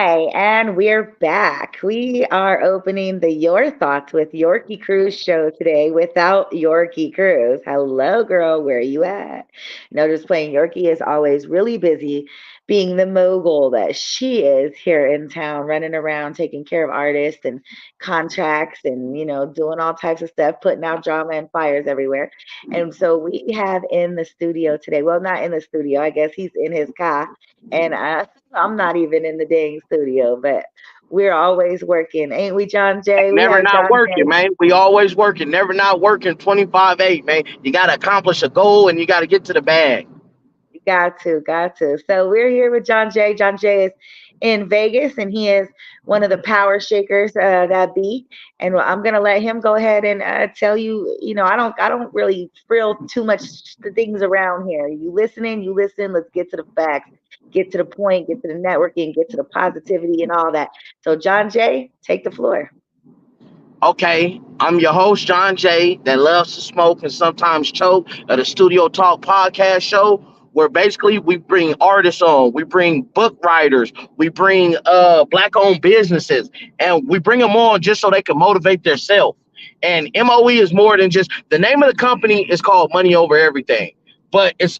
Hi, and we're back. We are opening the Your Thoughts with Yorkie Cruz show today without Yorkie Cruz. Hello, girl. Where you at? Notice playing Yorkie is always really busy being the mogul that she is here in town, running around taking care of artists and contracts and, doing all types of stuff, putting out drama and fires everywhere. And so we have in the studio today, well, not in the studio, I guess he's in his car. And I'm not even in the dang studio, but we're always working, ain't we, John Jay? We Never have not John working, Jay. man. We always working, never not working 25/8, man. You got to accomplish a goal and you got to get to the bag. Got to. So we're here with John Jay. John Jay is in Vegas, and he is one of the power shakers that be. And I'm gonna let him go ahead and tell you. I don't really frill too much the things around here. You listening? You listen. Let's get to the facts. Get to the point. Get to the networking. Get to the positivity and all that. So John Jay, take the floor. Okay, I'm your host, John Jay, that loves to smoke and sometimes choke at a Studio Talk podcast show where basically we bring artists on, we bring book writers, we bring black owned businesses, and we bring them on just so they can motivate themselves. And MOE is more than just the name of the company is called Money Over Everything. But it's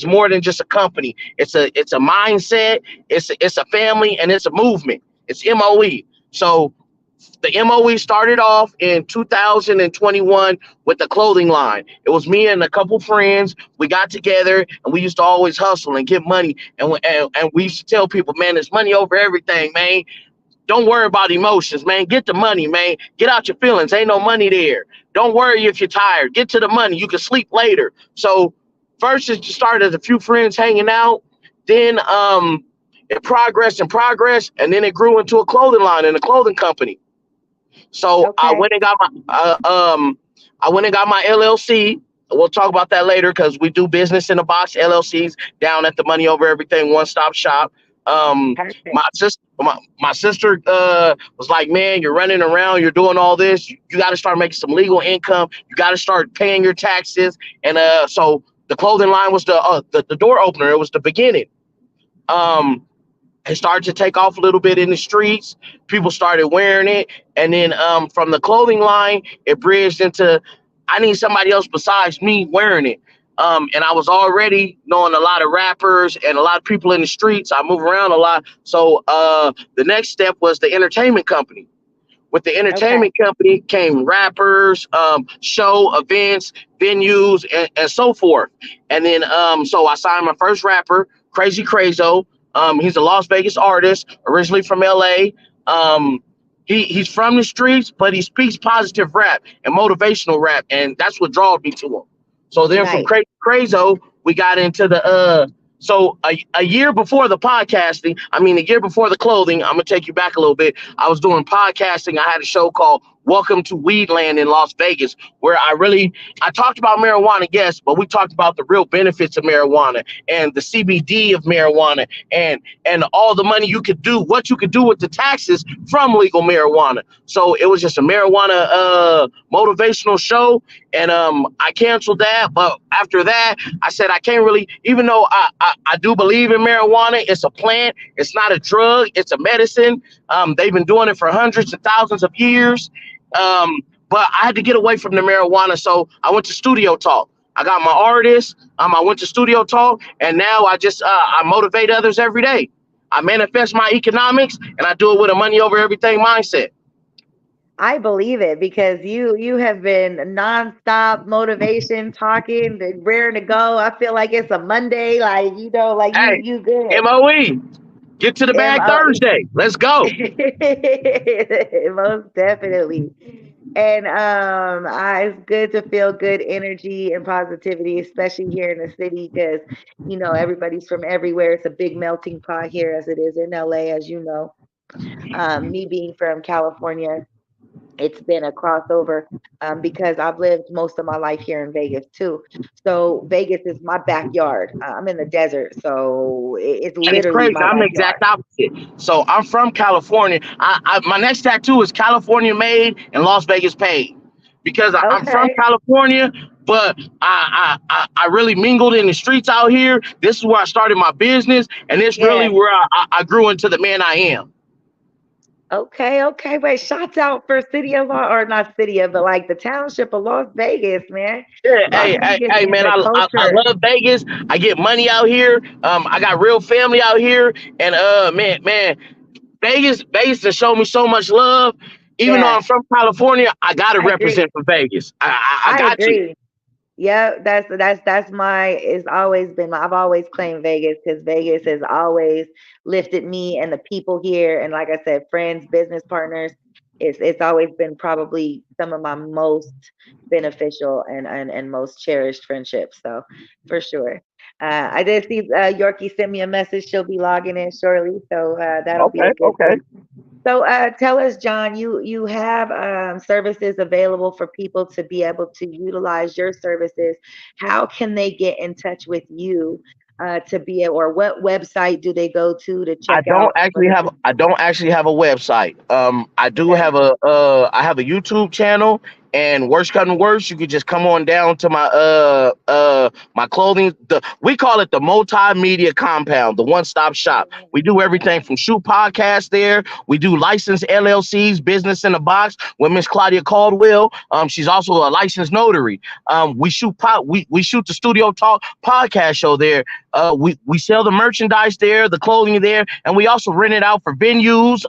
more than just a company. It's a mindset, it's a family, and it's a movement. It's MOE. So the MOE started off in 2021 with the clothing line. It was me and a couple friends. We got together and we used to always hustle and get money. And we used to tell people, man, there's money over everything, man. Don't worry about emotions, man. Get the money, man. Get out your feelings. Ain't no money there. Don't worry if you're tired. Get to the money. You can sleep later. So first it just started as a few friends hanging out. Then it progressed, and then it grew into a clothing line and a clothing company. So I Okay. went and got my LLC. We'll talk about that later because we do business in a box LLCs down at the Money Over Everything one stop shop. Perfect. My sister was like, man, you're running around, you're doing all this. You got to start making some legal income. You got to start paying your taxes. And so the clothing line was the door opener. It was the beginning. Um, it started to take off a little bit in the streets. People started wearing it, and then from the clothing line, it bridged into I need somebody else besides me wearing it. And I was already knowing a lot of rappers and a lot of people in the streets. I move around a lot, so the next step was the entertainment company. With the Okay. entertainment company came rappers, show events, venues, and so forth. And then so I signed my first rapper, Crazy Crazo. He's a Las Vegas artist, originally from LA. He's from the streets, but he speaks positive rap and motivational rap, and that's what draws me to him. So then from Nice. Crazy Crazo, we got into the so a year before the podcasting, I mean a year before the clothing, I'm gonna take you back a little bit. I was doing podcasting. I had a show called Welcome to Weedland in Las Vegas, where I talked about marijuana, yes, but we talked about the real benefits of marijuana and the CBD of marijuana and all the money you could do, what you could do with the taxes from legal marijuana. So it was just a marijuana motivational show, and I canceled that. But after that, I said I can't really, even though I do believe in marijuana, it's a plant, it's not a drug, it's a medicine. They've been doing it for hundreds of thousands of years. But I had to get away from the marijuana, so I went to Studio Talk. I got my artists. I went to Studio Talk, and now I motivate others every day. I manifest my economics, and I do it with a money over everything mindset. I believe it because you have been nonstop motivation talking, the raring to go. I feel like it's a Monday, like like you Hey, you good. MOE, get to the bag MOE. Thursday. Let's go. Most definitely. And it's good to feel good energy and positivity, especially here in the city, because everybody's from everywhere. It's a big melting pot here, as it is in LA, as you know. Me being from California, it's been a crossover because I've lived most of my life here in Vegas too. So Vegas is my backyard. I'm in the desert, so it's And it's literally crazy. my I'm the backyard. exact opposite. So I'm from California. My next tattoo is California made and Las Vegas paid because I'm from Okay. California, but I really mingled in the streets out here. This is where I started my business, and it's really Yeah. where I grew into the man I am. Okay, okay. Wait, shots out for city of Las, or not city of, but like the township of Las Vegas, man. Yeah, Las Vegas hey, is man, a I culture. love Vegas. I get money out here. I got real family out here, and man, Vegas has shown me so much love. Even though Yeah, I'm from California, I gotta I agree. represent for Vegas. I I got to. agree. Yeah, that's my it's always been my I've always claimed Vegas because Vegas has always lifted me and the people here, and like I said, friends, business partners. It's always been probably some of my most beneficial and most cherished friendships. So for sure. I did see Yorkie sent me a message. She'll be logging in shortly, so that'll be a Okay, good okay. thing. So tell us, John, you have services available for people to be able to utilize your services. How can they get in touch with you to be able, or what website do they go to check out for the I don't actually have a website. I do okay. have I have a YouTube channel, and worst come to worst, you could just come on down to my clothing. We call it the multimedia compound, the one stop shop. We do everything from shoot podcasts there. We do licensed LLCs, business in a box with Miss Claudia Caldwell. She's also a licensed notary. We shoot the Studio Talk podcast show there. We sell the merchandise there, the clothing there, and we also rent it out for venues,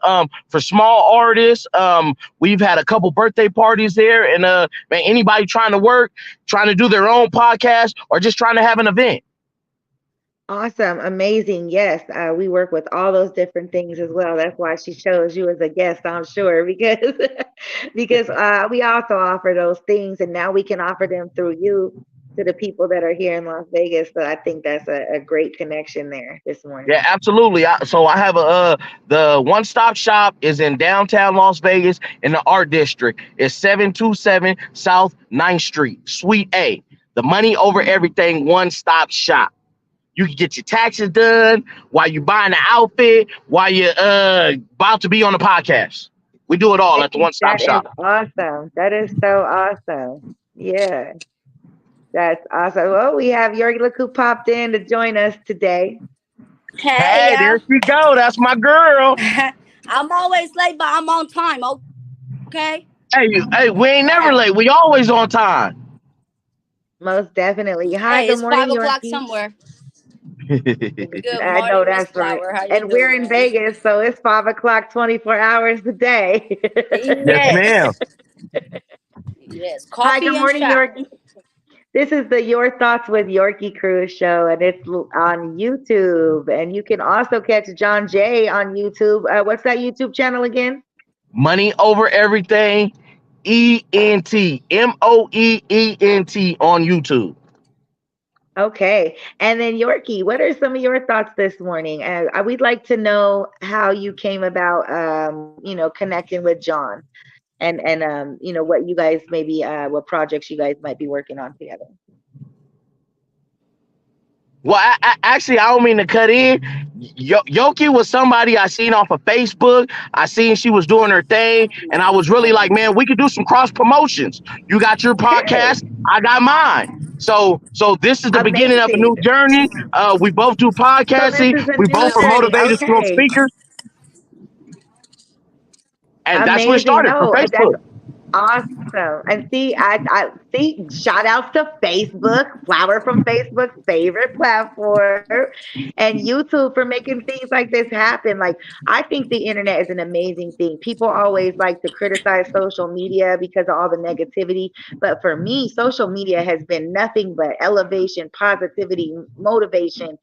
for small artists. We've had a couple birthday parties there, and man, anybody trying to work, trying to do their own podcast, or just trying to have an event. Awesome, amazing. Yes, we work with all those different things as well. That's why she chose you as a guest, I'm sure, because because we also offer those things, and now we can offer them through you to the people that are here in Las Vegas. So I think that's a great connection there this morning. Yeah, absolutely. So I have the one stop shop is in downtown Las Vegas in the art district. It's 727 South 9th Street, Suite A. The money over everything one stop shop. You can get your taxes done while you're buying the outfit, while you're about to be on the podcast. We do it all Hey, at the one stop that is shop. awesome. That is so awesome. Yeah, that's awesome. Well, we have Yorgi Look who popped in to join us today. Hey, Hey, there yeah. she go. That's my girl. I'm always late, but I'm on time, okay? Hey, we ain't never late. We always on time. Most definitely. Hi, Hey, good it's morning, 5 o'clock Yorkie. somewhere. Good I know morning, Miss that's right. Flower. How you And we're doing? in Vegas, so it's 5 o'clock, 24 hours a day. Yes, ma'am. Yes. Yes. Hi, good Coffee and morning, shower. Yorkie. This is the Your Thoughts with Yorkie Cruz show, and it's on YouTube. And you can also catch John Jay on YouTube. What's that YouTube channel again? Money over everything. Moeent on YouTube. Okay. And then Yorkie, what are some of your thoughts this morning? We'd like to know how you came about, connecting with John, and what you guys maybe what projects you guys might be working on together. Well, actually, I don't mean to cut in. Yoki was somebody I seen off of Facebook. I seen she was doing her thing, and I was really like, man, we could do some cross promotions. You got your Good. podcast, I got mine. So this is the beginning of a Amazing. new journey. We both do So this podcasting. is a We new both are journey. motivational Okay. speakers, and that's where it Amazing. started for No, that's Facebook. awesome. And see, I see shout outs to Facebook, Flower from Facebook's favorite platform, and YouTube for making things like this happen. Like, I think the internet is an amazing thing. People always like to criticize social media because of all the negativity. But for me, social media has been nothing but elevation, positivity, motivation,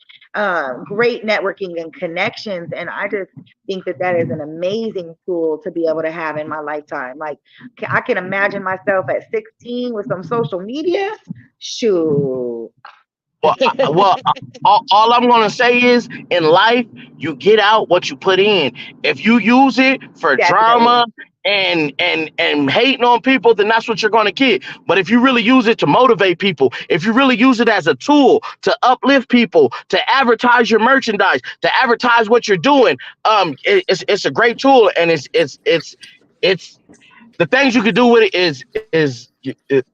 great networking and connections. And I just think that that is an amazing tool to be able to have in my lifetime. Like, I can imagine myself at 16 with some social media. Shoot. Well, all I'm gonna say is, in life, you get out what you put in. If you use it for Definitely. drama and hating on people, then that's what you're gonna get. But if you really use it to motivate people, if you really use it as a tool to uplift people, to advertise your merchandise, to advertise what you're doing, it's a great tool, and it's the things you can do with it is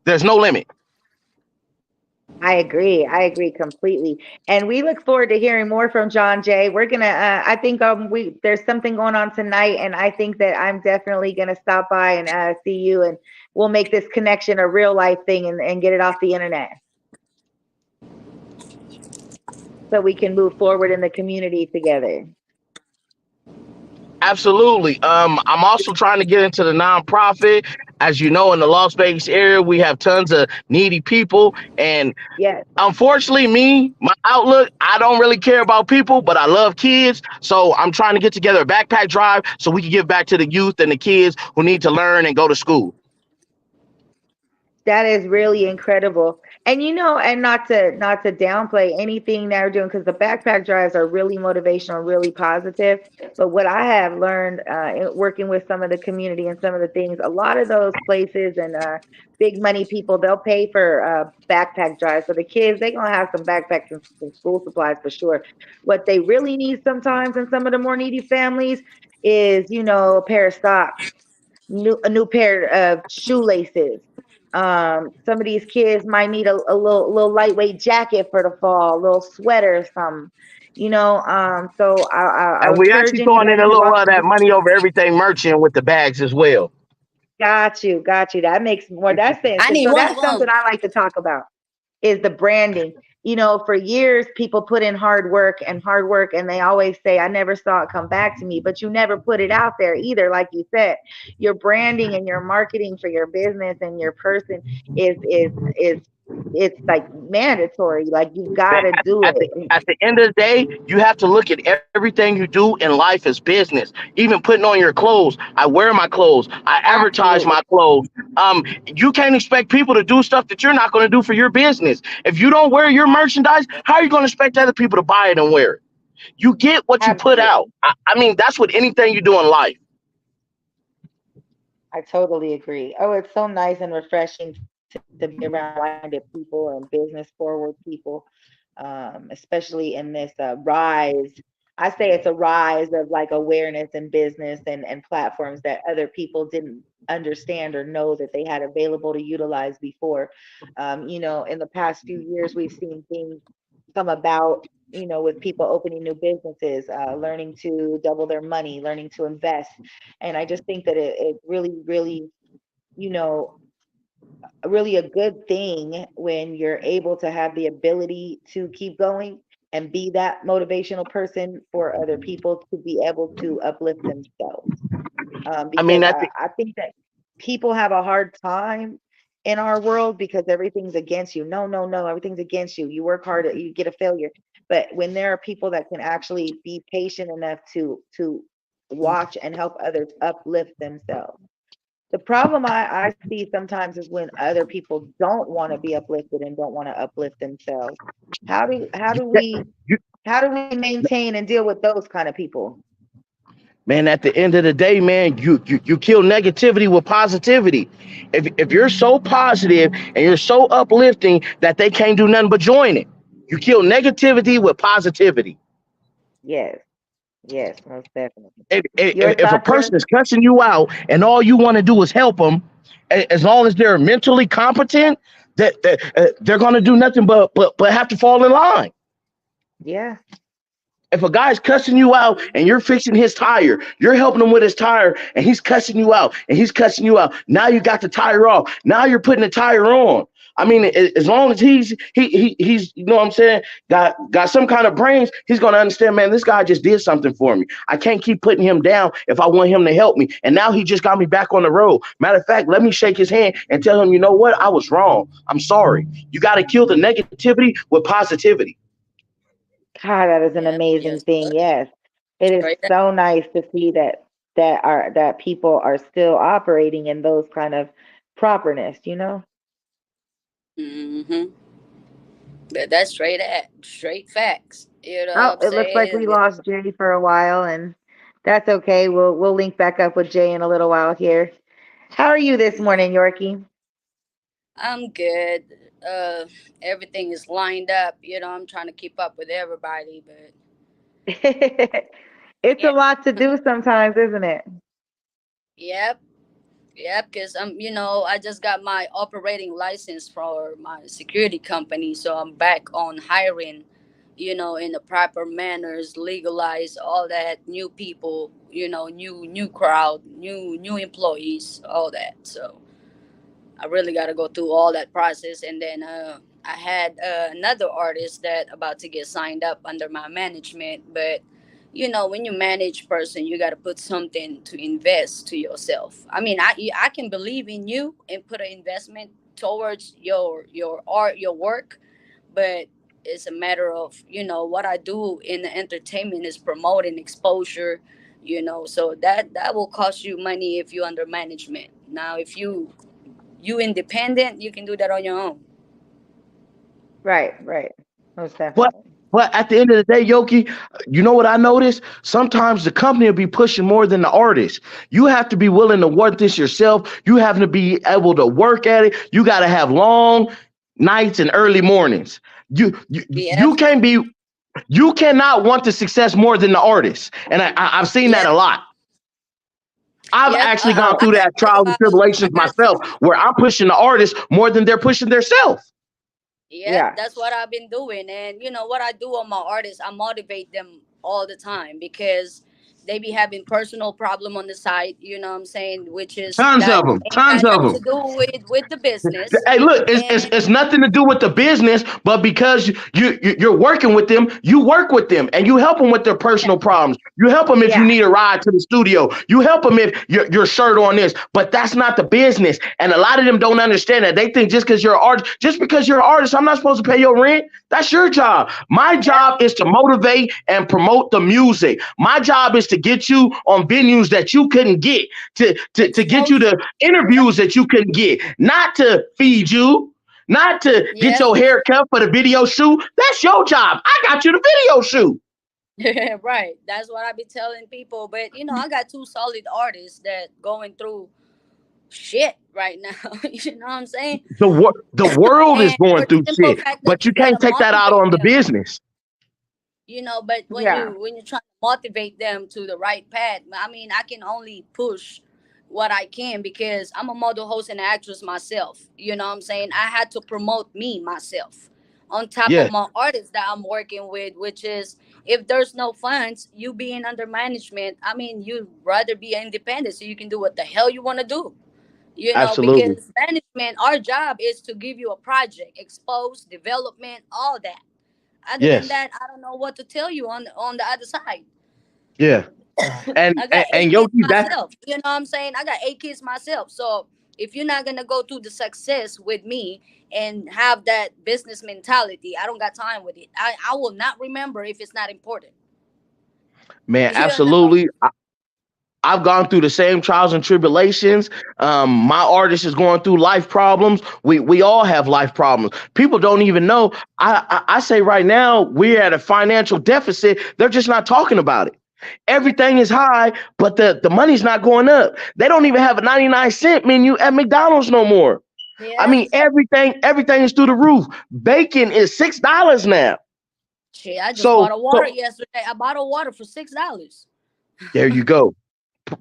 there's no limit. I agree. I agree completely. And we look forward to hearing more from John Jay. We're gonna I think we there's something going on tonight, and I think that I'm definitely gonna stop by and see you, and we'll make this connection a real life thing, and get it off the internet so we can move forward in the community together. Absolutely. I'm also trying to get into the nonprofit. As you know, in the Las Vegas area, we have tons of needy people, and Yes, unfortunately, my outlook, I don't really care about people, but I love kids. So I'm trying to get together a backpack drive so we can give back to the youth and the kids who need to learn and go to school. that is really incredible. And and not to downplay anything that we're doing, because the backpack drives are really motivational, really positive. But what I have learned working with some of the community and some of the things, a lot of those places and big money people, they'll pay for backpack drives. So the kids, they gonna have some backpacks and some school supplies for sure. What they really need sometimes in some of the more needy families is, a pair of socks, a new pair of shoelaces. Some of these kids might need a little lightweight jacket for the fall, a little sweater or something. So I'm And we actually encouraging you throwing as in a you little walk of through that the money over everything merchant with the bags as well. got you. That makes more that's sense. I need So one of that's something them. I like to talk about is the branding. For years people put in hard work, and they always say, I never saw it come back to me, but you never put it out there either. Like you said, your branding and your marketing for your business and your person is it's like mandatory. Like you've got But to do at the it. at the end of the day, you have to look at everything you do in life as business. Even putting on your clothes. I wear my clothes. I advertise Absolutely. my clothes. You can't expect people to do stuff that you're not going to do for your business. If you don't wear your merchandise, how are you going to expect other people to buy it and wear it? You get what you put out. Absolutely. I mean, that's with anything you do in life. I totally agree. Oh, it's so nice and refreshing to be around like-minded people and business forward people, especially in this rise. I say it's a rise of like awareness in business and platforms that other people didn't understand or know that they had available to utilize before. In the past few years, we've seen things come about, with people opening new businesses, learning to double their money, learning to invest. And I just think that it really, really, you know, really a good thing when you're able to have the ability to keep going and be that motivational person for other people to be able to uplift themselves. I Because mean, I think that people have a hard time in our world because everything's against you. No, no, no, everything's against you. You work hard, you get a failure. But when there are people that can actually be patient enough to watch and help others uplift themselves. The problem I see sometimes is when other people don't want to be uplifted and don't want to uplift themselves. you, How do we maintain and deal with those kind of people? man, at the end of the day, man, you kill negativity with positivity. If you're so positive and you're so uplifting that they can't do nothing but join it, you kill negativity with positivity. Yes, yes, most definitely. Your If a thoughts, person is Yorkie? cussing you out and all you want to do is help them, as long as they're mentally competent, that they're going to do nothing but have to fall in line. Yeah. If a guy's cussing you out and you're fixing his tire, you're helping him with his tire, and he's cussing you out and he's cussing you out. Now you got the tire off. Now you're putting the tire on. I mean, as long as he's you know what I'm saying, got some kind of brains, he's gonna understand, man, this guy just did something for me. I can't keep putting him down if I want him to help me. And now he just got me back on the road. Matter of fact, let me shake his hand and tell him, you know what, I was wrong. I'm sorry. You gotta kill the negativity with positivity. God, that is an Yep. amazing Yes. thing. Yes. It is Straight up. so nice to see that people are still operating in those kind of properness. Mm-hmm. But that's straight facts. You know Oh, what I'm it looks like we saying? lost Jay for a while, and that's okay. We'll link back up with Jay in a little while here. How are you this Yeah. morning, Yorkie? I'm good. Uh, Everything is lined up. I'm trying to keep up with everybody, but It's a yeah. lot to do sometimes, isn't it? Yep. Yeah, because I just got my operating license for my security company, so I'm back on hiring, in the proper manners, legalize all that, new people, new crowd, new employees, all that. So I really got to go through all that process, and then I had another artist that about to get signed up under my management, but when you manage person, you got to put something to invest to yourself. I mean, I can believe in you and put an investment towards your art, your work, but it's a matter of what I do in the entertainment is promoting exposure, so that will cost you money if you under management. Now if you independent, you can do that on your own. Right, right. Most But definitely. but at the end of the day, Yoki, you know what I noticed? Sometimes the company will be pushing more than the artist. You have to be willing to work this yourself. You have to be able to work at it. You got to have long nights and early mornings. You Yep. can't be you cannot want the success more than the artist. And I've seen that Yep. a lot. I've Yep. actually gone I through gotta that tell you, trials and I tribulations gotta tell myself, where I'm pushing the artist more than they're pushing themselves. Yep, Yeah. that's what I've been doing. And what I do on my artists, I motivate them all the time because they be having personal problem on the side, what I'm saying, which is Tons that of them. ain't Tons got of nothing them. to do with the business. Hey, look, And it's nothing to do with the business, but because you're working with them, you work with them and you help them with their yeah, personal problems. You help them if you Yeah. need a ride to the studio. You help them if your shirt on this. But that's not the business. And a lot of them don't understand that. They think just because you're an artist, just because you're an artist, I'm not supposed to pay your rent. That's your job. My yeah, job is to motivate and promote the music. My job is to get you on venues that you couldn't get, to get you exposure. to Yep, interviews that you couldn't get, not to feed you, not to get yep. your hair cut for the video shoot. That's your job. I got you the video shoot. Right. That's what I be telling people. But I got two solid artists that going through shit right now. You know what I'm saying? The world is And going for the through simple shit, fact that but you you can't gotta take that out motivate on the them, business. but when Yeah. you try to motivate them to the right path, I mean, I can only push what I can because I'm a model, host, and actress myself. You know what I'm saying? I had to promote me myself on top Yeah, of my artists that I'm working with, which is if there's no funds, you being under management, I mean, you'd rather be independent so you can do what the hell you want to do. absolutely. Because management, our job is to give you a project, expose, development, all that. Other than Yes. that, I don't know what to tell you on the other side. Yeah. And I got and, eight and kids Yogi, that myself. You know what I'm saying? I got eight kids myself. So if you're not gonna go through the success with me and have that business mentality, I don't got time with it. I will not remember if it's not important. man, You know? absolutely. I've gone through the same trials and tribulations. My artist is going through life problems. We all have life problems. People don't even know. I say right now we're at a financial deficit. They're just not talking about it. Yep. Everything is high, but the money's not going up. They don't even have a 99-cent menu at McDonald's no more. I Yep. mean, everything is through the roof. Bacon is $6 now. Shit, I just bought So a water so yesterday. I bought a water for $6. there you go.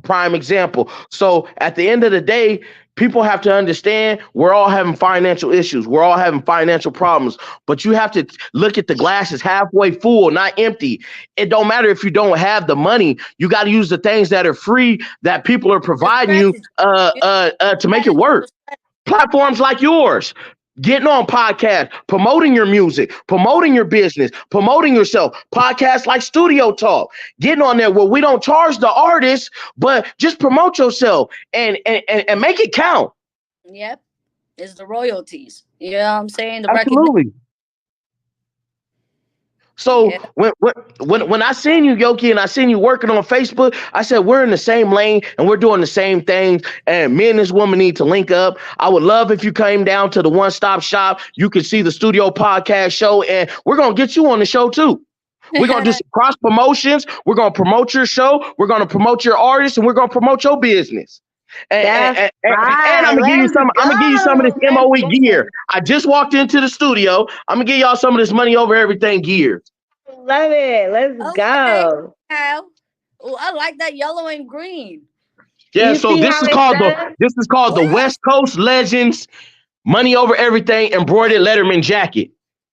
Prime example. So at the end of the day, people have to understand we're all having financial issues. We're all having financial problems, but you have to look at the glasses halfway full, not empty. It don't matter if you don't have the money. You got to use the things that are free that people are The providing you strategy. You to make it gotta know the work. strategy. Platforms like yours, getting on podcasts, promoting your music, promoting your business, promoting yourself, podcasts like Studio Talk, getting on there where we don't charge the artist, but just promote yourself and make it count. Yep. It's the royalties. You know what I'm saying? The recognition. Absolutely. So Yeah. when I seen you, Yoki, and I seen you working on Facebook, I said we're in the same lane and we're doing the same things. And me and this woman need to link up. I would love if you came down to the One Stop Shop. You could see the Studio Podcast Show, and we're gonna get you on the show too. We're gonna do some cross promotions. We're gonna promote your show. We're gonna promote your artist, and we're gonna promote your business. And, That's and, and, and right. I'm gonna give you Let's some. I'm gonna give you some of this go. Let's MOE gear. go. I just walked into the studio. I'm gonna give y'all some of this money over everything gear. Love it. Let's Okay. go. Now, oh, I like that yellow and green. Yeah, You so see how it's done? this is called the What? West Coast Legends Money Over Everything embroidered Letterman jacket.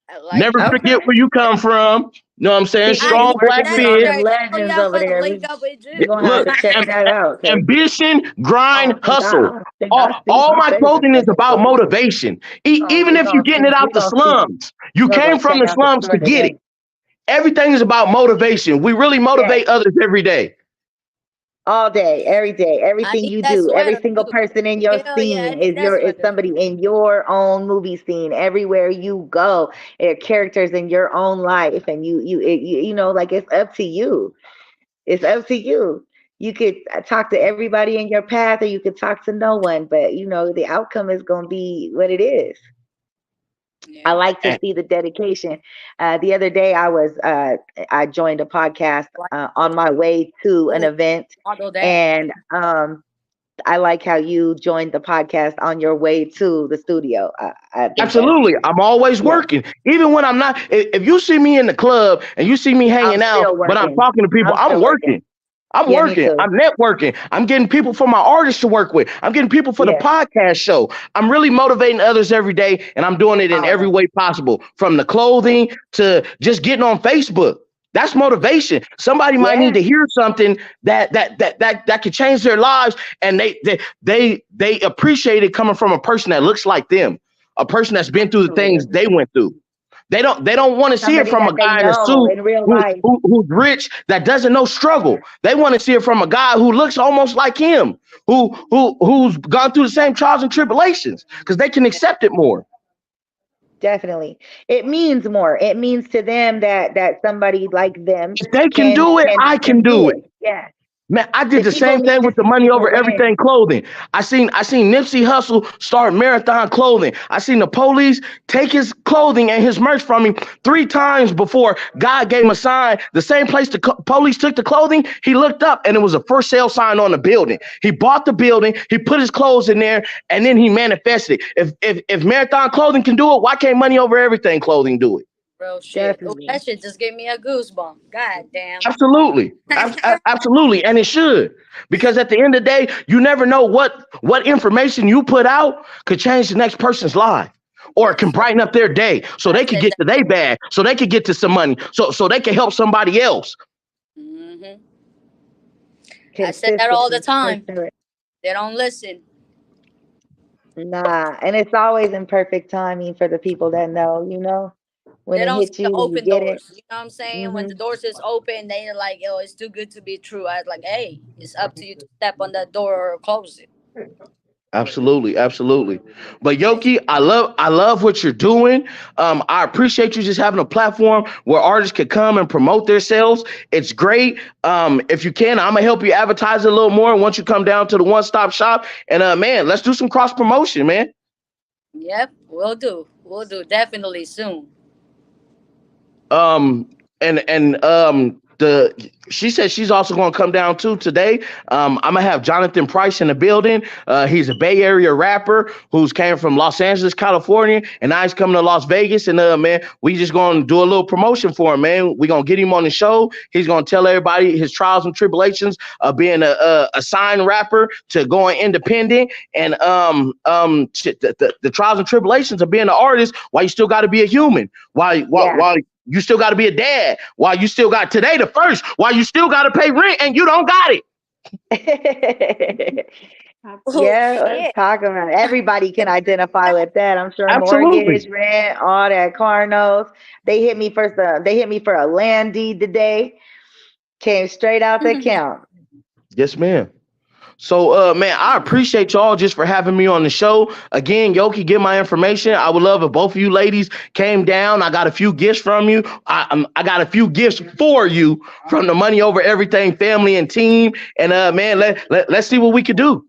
I like Never it. forget Okay. where you come from. You know what I'm saying? See, I he's Strong need black working that with all fist. them shirt. Oh legends yeah, I'm over gonna there. link up with We Yeah, you. gonna have look, to check am- that out. Cause ambition, grind, oh, hustle. I see All my my face. clothing is about motivation. Oh, Even if you're getting it out we the gonna see. slums, you We're gonna came go from check the out the slums to store get it. today. Everything is about motivation. We really Yes, motivate others every day. all day, every day, I everything need you that do, every sweater single too. person in your Hell yeah, I scene need that is sweater. somebody in your own movie scene. Everywhere you go, they're characters in your own life, and you know, like it's up to you. It's up to you. You could talk to everybody in your path, or you could talk to no one, but you know the outcome is going to be what it is. I Yeah. like to And see the dedication. The other day, I joined a podcast Like, on my way to an oh, event, model that. and I like how you joined the podcast on your way to the studio. I think that's absolutely, I'm always yeah. working. Even when I'm not, if you see me in the club and you see me I'm hanging out, still but I'm working. talking to people, I'm I'm still working. working. I'm Yeah, me working. too. I'm networking. I'm getting people for my artists to work with. I'm getting people for the Yeah, podcast show. I'm really motivating others every day, and I'm doing it in every always. way possible, from the clothing to just getting on Facebook. That's motivation. Somebody might need Yeah, to hear something that could change their lives, and they appreciate it coming from a person that looks like them, a person that's been through the things absolutely. they went through. They don't want to see it Somebody from a that they guy in a know suit in real life. who's rich that doesn't know struggle. They want to see it from a guy who looks almost like him, who's gone through the same trials and tribulations, because they can accept it more. Definitely. It means more. It means to them that somebody like them If they can can do it, can I can can do do it. it. Yeah. Man, I did The the people same need thing to with the see money people over win. everything clothing. I seen Nipsey Hussle start Marathon Clothing. I seen the police take his clothing and his merch from him 3 times before God gave him a sign. The same place the police took the clothing, he looked up and it was a for sale sign on the building. He bought the building, he put his clothes in there, and then he manifested it. If Marathon Clothing can do it, why can't money over everything clothing do it? Real shit. Oh, Definitely. that shit just gave me a goosebump. God damn. Absolutely. Absolutely. And it should. Because at the end of the day, you never know what information you put out could change the next person's life. Or it can Yes, sir. brighten up their day so I they could said get that. to their bag, so they could get to some money, so they can help somebody else. Hmm. I said that all the Consistency for time. sure. They don't listen. Nah, and it's always in perfect timing for the people that know, you know, when They it don't see hits the you, when you open get it. doors. You know what I'm saying? When Hmm. the doors is open, they like, oh, it's too good to be true. I was like, hey, it's up to you to step on that door or close it. Absolutely, absolutely. But Yes. Yoki, I love what you're doing. I appreciate you just having a platform where artists could come and promote themselves. It's great. If you can, I'm gonna help you advertise it a little more once you come down to the one stop shop. And man, let's do some cross promotion, man. Yep, we'll do. We'll do definitely soon. Um, and the she said she's also going to come down too today. I'm gonna have Jonathan Price in the building. He's a Bay Area rapper who's came from Los Angeles, California, and now he's coming to Las Vegas. And man, we just gonna do a little promotion for him, man. We gonna get him on the show. He's gonna tell everybody his trials and tribulations of being a sign rapper to going independent, and the trials and tribulations of being an artist while you still got to be a human. Yeah. While you still got to be a dad. While you still got today the first. While you still got to pay rent and you don't got it. Oh Yeah, let's shit. talk about it. Everybody can identify with that. I'm sure Absolutely. mortgage, rent, all that, car notes. They hit me for they hit me for a land deed today. Came straight out the account. Yes, ma'am. So, man, I appreciate y'all just for having me on the show. Again, Yoki, get my information. I would love if both of you ladies came down. I got a few gifts from you. I got a few gifts for you from the Money Over Everything family and team. And man, let's see what we could do.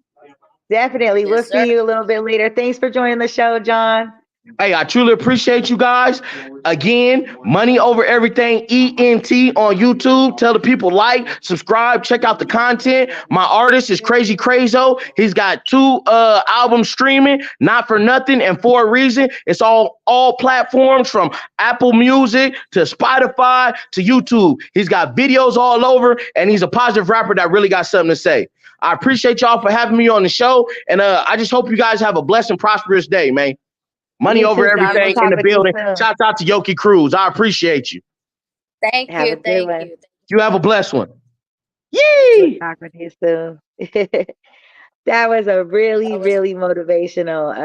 Definitely. We'll Yes, sir. see you a little bit later. Thanks for joining the show, John. Hey, I truly appreciate you guys. Again, Money Over Everything ENT on YouTube. Tell the people like, subscribe, check out the content. My artist is Crazy Crazo. He's got 2 albums streaming, Not For Nothing and For a Reason. It's all platforms from Apple Music to Spotify to YouTube. He's got videos all over, and he's a positive rapper that really got something to say. I appreciate y'all for having me on the show, and I just hope you guys have a blessed and prosperous day, man. Money You over too, son. We'll everything in talk the with you building. soon. Shouts out to Yorkie Cruz. I appreciate you. Thank Have you, a good thank one. you. You have a blessed one. You too. We'll Yee! talk with you soon. That was a really, That was really motivational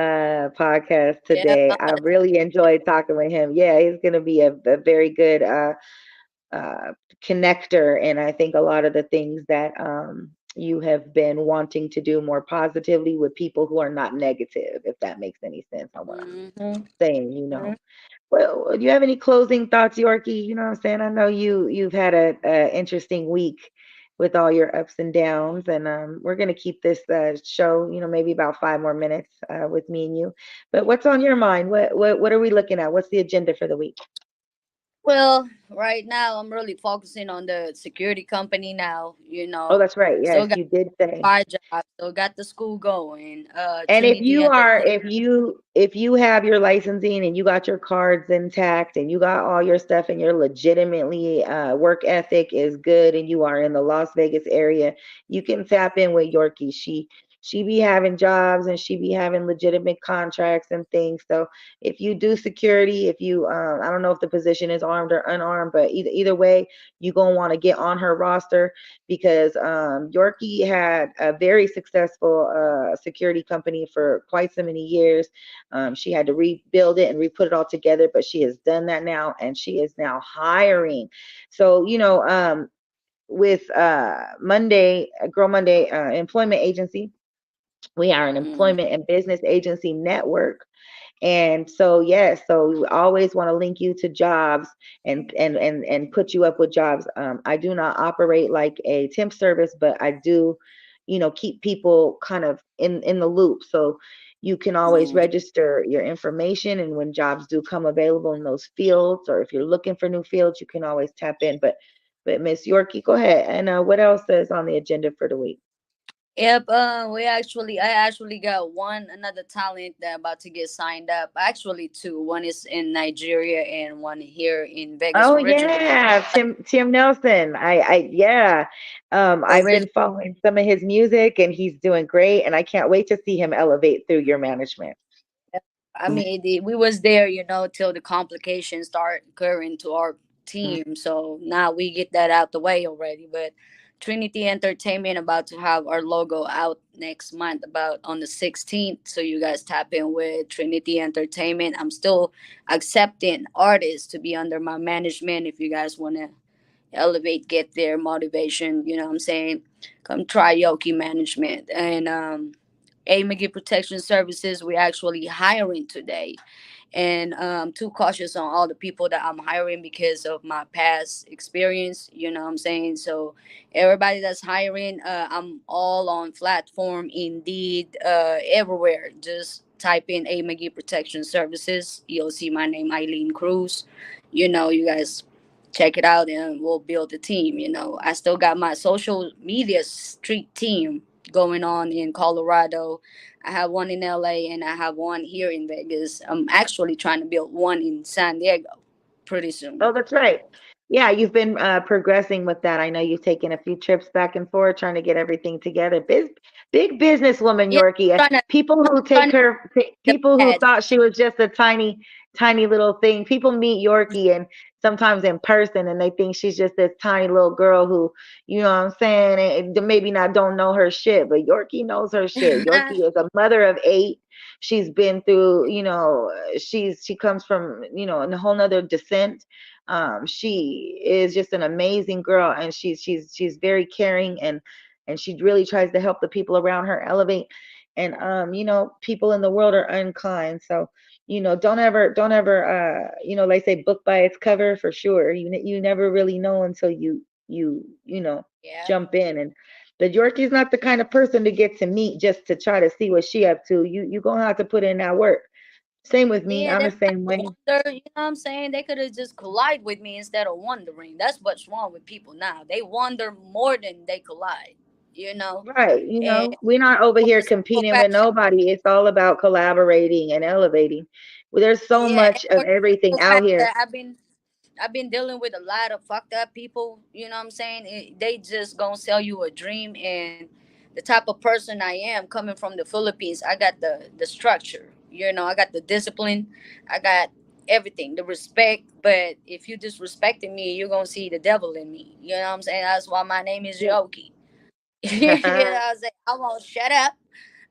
podcast yeah. today. I really enjoyed talking with him. Yeah, he's going to be a very good uh, connector. And I think a lot of the things that you have been wanting to do more positively with people who are not negative, if that makes any sense on what I'm Mm-hmm. saying, you know. Well, do you have any closing thoughts, Yorkie? You know what I'm saying? I know you've had a interesting week with all your ups and downs, and we're gonna keep this show, you know, maybe about 5 more minutes with me and you. But what's on your mind? What are we looking at? What's the agenda for the week? Well, right now I'm really focusing on the security company now. Oh, that's right. Still Yes, got you did say. my job, still got the school going. And Trinity Entertainment. if you have your licensing and you got your cards intact and you got all your stuff and your legitimately work ethic is good and you are in the Las Vegas area, you can tap in with Yorkie. She be having jobs and she be having legitimate contracts and things. So if you do security, if you I don't know if the position is armed or unarmed, but either way, you gonna want to get on her roster because Yorkie had a very successful security company for quite so many years. She had to rebuild it and re-put it all together, but she has done that now, and she is now hiring. So you know, with Monday, Girl Monday Employment Agency, we are an Mm, employment and business agency network. And so, yes, so we always want to link you to jobs and put you up with jobs. I do not operate like a temp service, but I do, you know, keep people kind of in the loop. So you can always mm. register your information, and when jobs do come available in those fields, or if you're looking for new fields, you can always tap in. But Miss Yorkie, go ahead. And what else is on the agenda for the week? Yep. I actually got one another talent that about to get signed up. Actually, two. One is in Nigeria and one here in Vegas. Oh yeah, Tim Nelson. I yeah. I've Originally. been following some of his music and he's doing great and I can't wait to see him elevate through your management. I mean, we was there, till the complications start occurring to our Mm. team. So now we get that out the way already. But Trinity Entertainment about to have our logo out next month, about on the 16th. So you guys tap in with Trinity Entertainment. I'm still accepting artists to be under my management. If you guys want to elevate, get their motivation, you know what I'm saying? Come try Yoki Management and A McGee Protection Services. We're actually hiring today, and too cautious on all the people that I'm hiring because of my past experience. You know what I'm saying? So everybody that's hiring, I'm all on platform, Indeed, everywhere. Just type in A McGee Protection Services. You'll see my name, Eileen Cruz. You guys check it out and we'll build a team. I still got my social media street team going on in Colorado. I have one in LA and I have one here in Vegas. I'm actually trying to build one in San Diego pretty soon. Oh, that's right. Yeah, you've been progressing with that. I know you've taken a few trips back and forth trying to get everything together. Big businesswoman, Yeah, Yorkie. People I'm who trying take to her, the people who badge. thought she was just a tiny little thing. People meet Yorkie and sometimes in person, and they think she's just this tiny little girl who, you know what I'm saying, and maybe not don't know her shit. But Yorkie knows her shit. Yorkie is a mother of eight. She's been through, you know, she comes from, you know, a whole nother descent. She is just an amazing girl, and she's very caring, and she really tries to help the people around her elevate. And you know, people in the world are unkind, so you know, don't ever you know, like say book by its cover for sure. You never really know until you know, Yeah, jump in. And the Yorkie's not the kind of person to get to meet just to try to see what she up to. You gonna have to put in that work. Same with me. yeah, I'm they the like same to way. wonder. You know what I'm saying? They could have just collide with me instead of wondering. That's what's wrong with people now. They wonder more than they collide. You know, Right. You and know, we're not over for here the simple competing with fact that nobody. It's all about collaborating and elevating. Well, there's so yeah, and much of for the everything simple out fact here. that I've been dealing with a lot of fucked up people. You know what I'm saying? They just gonna sell you a dream, and the type of person I am coming from the Philippines. I got the structure. You know, I got the discipline. I got everything, the respect. But if you disrespecting me, you're gonna see the devil in me. You know what I'm saying? That's why my name is Yoki. You know what I'm saying? I won't shut up.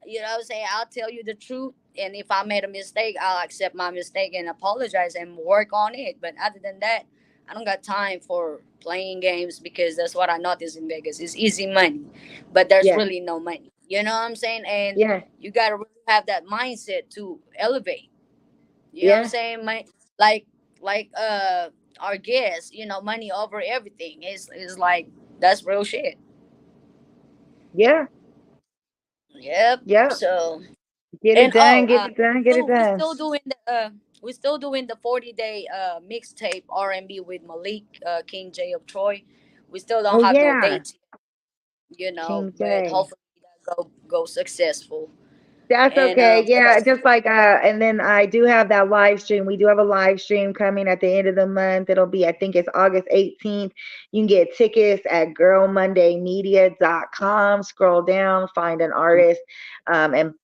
You know what I'm saying? I'll tell you the truth. And if I made a mistake, I'll accept my mistake and apologize and work on it. But other than that, I don't got time for playing games because that's what I noticed in Vegas. It's easy money, but there's Yeah, really no money. You know what I'm saying? And yeah, you got to really have that mindset to elevate. You know what I'm yeah, saying? Like, like our guests, you know, money over everything. Is like, that's real shit. yeah, Yep. yeah. So, Get it and done, get it done, get it we done. still doing the we still doing the 40 day mixtape R&B with Malik, King J of Troy. We still don't Oh have no yeah, dates, you know, King but J. hopefully that go successful. That's And okay. and Yeah, just like and then I do have that live stream. We do have a live stream coming at the end of the month. It'll be, I think it's August 18th. You can get tickets at girlmondaymedia.com. Scroll down, find an artist, and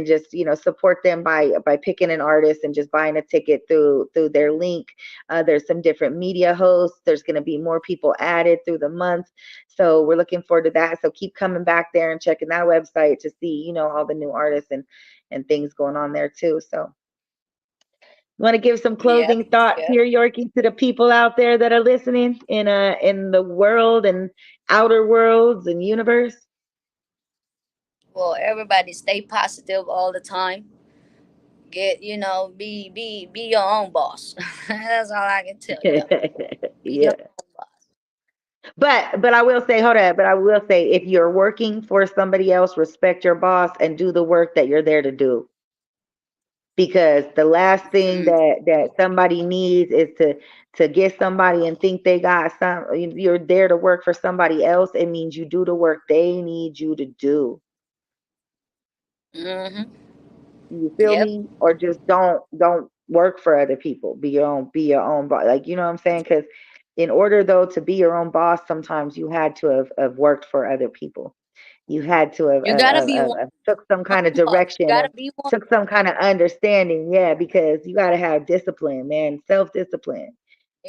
just, support them by picking an artist and just buying a ticket through their link. There's some different media hosts. There's going to be more people added through the month. So we're looking forward to that. So keep coming back there and checking that website to see, all the new artists and things going on there too. So you want to give some yep, closing thoughts yep. here, Yorkie, to the people out there that are listening in the world and outer worlds and universe? Well, everybody stay positive all the time. Get, you know, be your own boss. That's all I can tell you. Be your Yeah. own boss. But I will say, hold on, but I will say, if you're working for somebody else, respect your boss and do the work that you're there to do, because the last thing Mm, that somebody needs is to get somebody and think they got some. You're there to work for somebody else. It means you do the work they need you to do. mm-hmm. You feel Yep. me? Or just don't work for other people. Be your own boss. Like, you know what I'm saying? Because in order though to be your own boss, sometimes you had to have worked for other people. You had to have, You gotta be one took some kind of boss. You direction, gotta and be one. took some kind of understanding. Yeah, because you got to have discipline, man, self-discipline.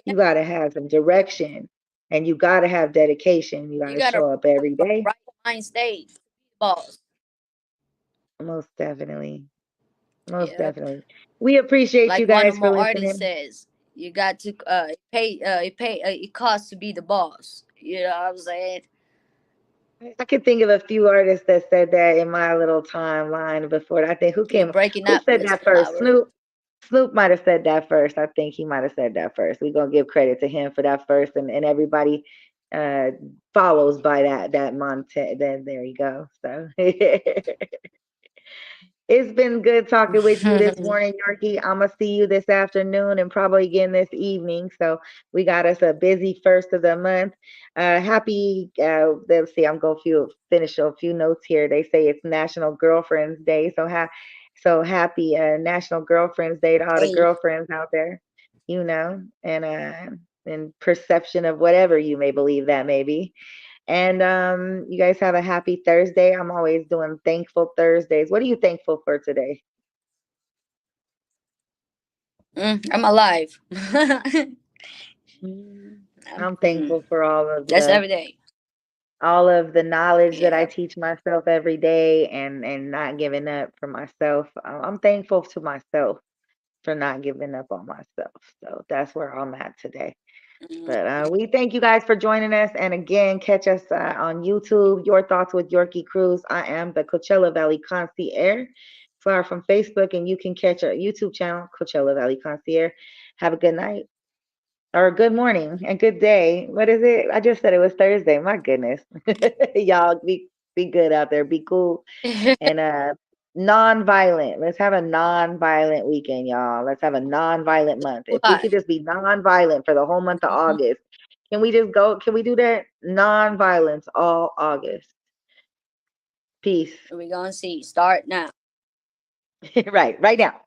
Yeah. You got to have some direction, and you got to have dedication. You got You to gotta show up every day. right mind state, boss. Most definitely. Most Yep. definitely. We appreciate Like you one of guys my for artists listening. says, you got to it costs to be the boss. You know what I'm saying? I could think of a few artists that said that in my little timeline before. I think You breaking who up, said Miss that first? Flower. Snoop might have said that first. I think he might have said that first. We're gonna give credit to him for that first, and everybody uh follows by that Monte. Then there you go. So it's been good talking with you this morning, Yorkie. I'm gonna see you this afternoon and probably again this evening. So we got us a busy first of the month. Happy. Let's see. I'm going to finish a few notes here. They say it's National Girlfriends Day. So happy National Girlfriends Day to all the Hey, girlfriends out there. And perception of whatever you may believe that may be. And you guys have a happy Thursday. I'm always doing thankful Thursdays. What are you thankful for today? I'm alive. Mm, I'm, I'm thankful for that's every day. all of the knowledge that I Yep. teach myself every day, and not giving up for myself. I'm thankful to myself for not giving up on myself. So that's where I'm at today. But Mm, we thank you guys for joining us. And again, catch us on YouTube, Your Thoughts with Yorkie Cruz. I am the Coachella Valley Concierge. Far from Facebook, and you can catch our YouTube channel, Coachella Valley Concierge. Have a good night or good morning and good day. What is it? I just said it was Thursday. My goodness. Y'all be good out there. Be cool and non-violent. Let's have a non-violent weekend, y'all. Let's have a non-violent month. too If we hot. could just be non-violent for the whole month of August, can we just go? Can we do that? Non-violence all August. Peace. We're gonna see. Start now. Right now.